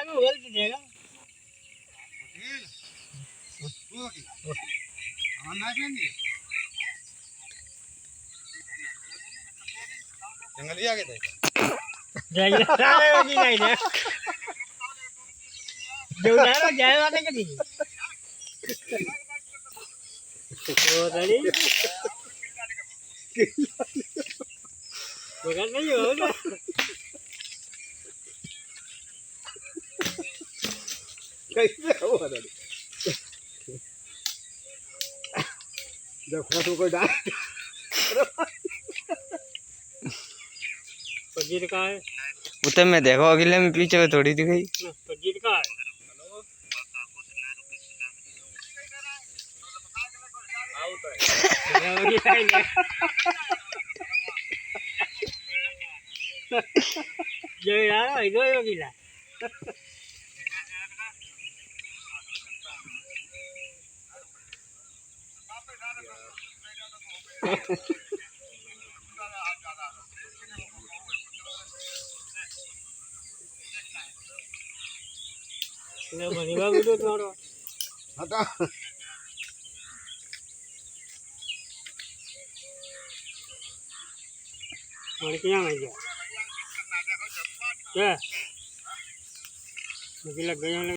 નું હેલ્પ દેगा जंगली आगे थे जाए होगी नहीं ना जो जाए वाले के नहीं तो तरी बगल नहीं होगा कैसे हुआ था जब फोटो को डाल पजीर का है उतर में देखो अगले में पीछे में थोड़ी दिखाई पजीर का है जो यार इधर होगी ना ना बनेगा वीडियो तुम्हारा हटा और क्या है क्या मुझे लग गया